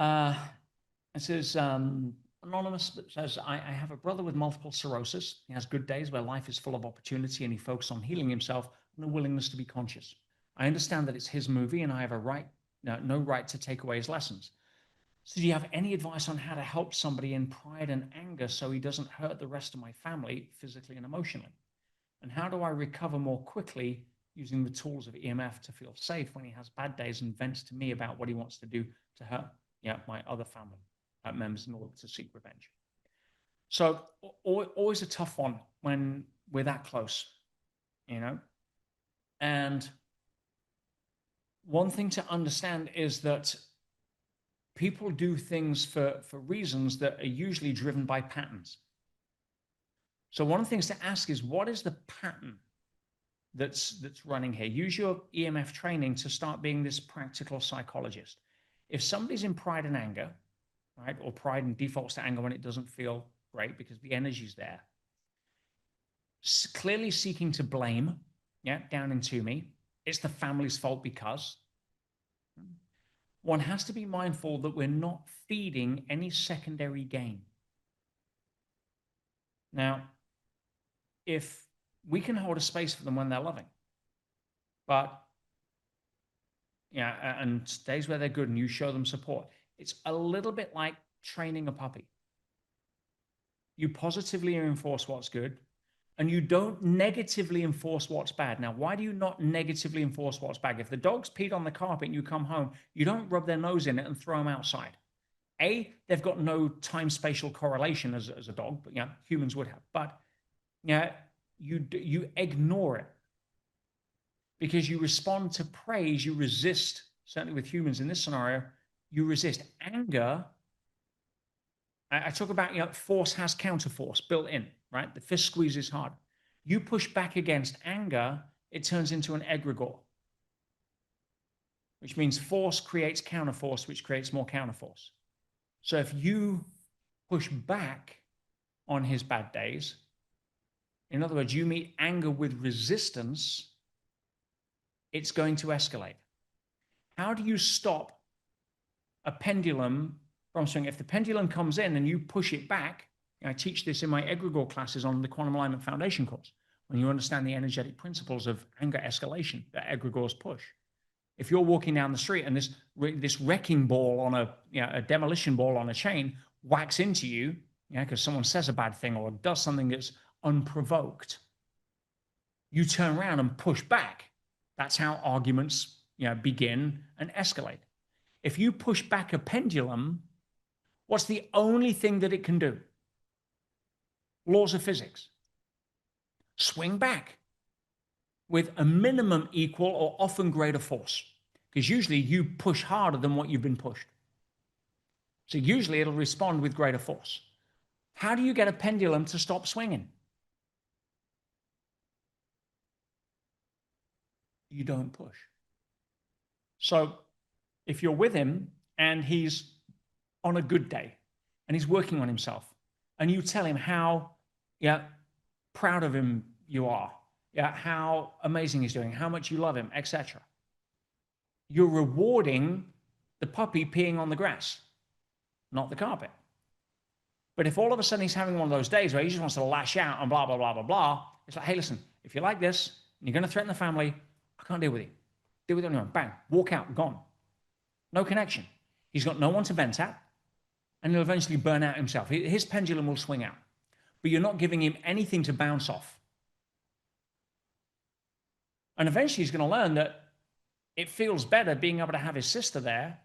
Uh, this is anonymous, that says, I have a brother with multiple sclerosis. He has good days where life is full of opportunity and he focuses on healing himself and a willingness to be conscious. I understand that it's his movie and I have no right to take away his lessons. So do you have any advice on how to help somebody in pride and anger so he doesn't hurt the rest of my family physically and emotionally? And how do I recover more quickly using the tools of EMF to feel safe when he has bad days and vents to me about what he wants to do to hurt my other family members in order to seek revenge? So always a tough one when we're that close, And one thing to understand is that people do things for reasons that are usually driven by patterns. So one of the things to ask is, what is the pattern that's running here? Use your EMF training to start being this practical psychologist. If somebody's in pride and anger, right, or pride and defaults to anger when it doesn't feel great because the energy's there, clearly seeking to blame, down into me, it's the family's fault because. One has to be mindful that we're not feeding any secondary gain. Now, if we can hold a space for them when they're loving, but and days where they're good and you show them support, it's a little bit like training a puppy. You positively enforce what's good and you don't negatively enforce what's bad. Now, why do you not negatively enforce what's bad? If the dog's peed on the carpet and you come home, you don't rub their nose in it and throw them outside. They've got no time-spatial correlation as a dog, but humans would have. But you ignore it because you respond to praise. You resist, certainly with humans in this scenario, you resist. Anger, I talk about, force has counterforce built in, right? The fist squeezes hard. You push back against anger, it turns into an egregore, which means force creates counterforce, which creates more counterforce. So if you push back on his bad days, in other words, you meet anger with resistance, it's going to escalate. How do you stop a pendulum from swinging? If the pendulum comes in and you push it back, I teach this in my egregore classes on the Quantum Alignment Foundation course, when you understand the energetic principles of anger escalation that egregores push. If you're walking down the street and this wrecking ball on a demolition ball on a chain whacks into you, because someone says a bad thing or does something that's unprovoked, you turn around and push back. That's how arguments begin and escalate. If you push back a pendulum, what's the only thing that it can do? Laws of physics. Swing back with a minimum equal or often greater force, because usually you push harder than what you've been pushed. So usually it'll respond with greater force. How do you get a pendulum to stop swinging? You don't push. So if you're with him and he's on a good day and he's working on himself and you tell him how proud of him you are, how amazing he's doing, how much you love him, etc., you're rewarding the puppy peeing on the grass, not the carpet. But if all of a sudden he's having one of those days where he just wants to lash out and blah, blah, blah, blah, blah, it's like, hey, listen, if you like this and you're going to threaten the family, I can't deal with you. Deal with it on your own. Bang, walk out, gone. No connection. He's got no one to vent at, and he'll eventually burn out himself. His pendulum will swing out, but you're not giving him anything to bounce off. And eventually he's going to learn that it feels better being able to have his sister there,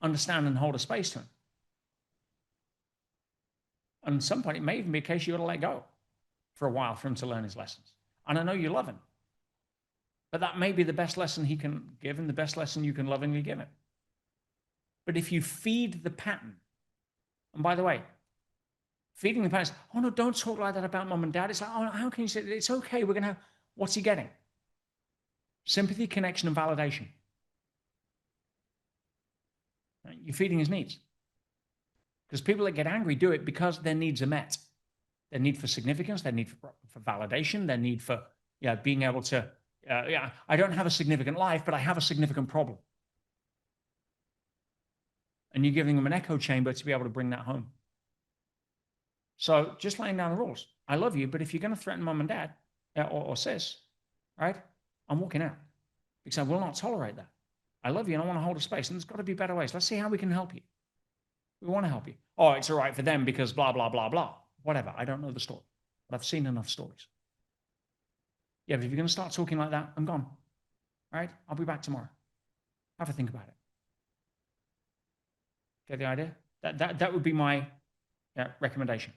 understand and hold a space to him. And at some point, it may even be a case you got to let go for a while for him to learn his lessons. And I know you love him, but that may be the best lesson he can give and the best lesson you can lovingly give him. But if you feed the pattern, and by the way, feeding the pattern is, oh no, don't talk like that about mom and dad. It's like, oh, how can you say that? It's okay. We're going to have, what's he getting? Sympathy, connection, and validation. Right? You're feeding his needs. Because people that get angry do it because their needs are met. Their need for significance, their need for validation, their need for being able to, I don't have a significant life, but I have a significant problem. And you're giving them an echo chamber to be able to bring that home. So just laying down the rules. I love you, but if you're going to threaten mom and dad or sis, right, I'm walking out because I will not tolerate that. I love you and I want to hold a space. And there's got to be better ways. Let's see how we can help you. We want to help you. Oh, it's all right for them because blah, blah, blah, blah. Whatever. I don't know the story, but I've seen enough stories. Yeah, but if you're going to start talking like that, I'm gone. All right? I'll be back tomorrow. Have a think about it. Get the idea? That would be my recommendation.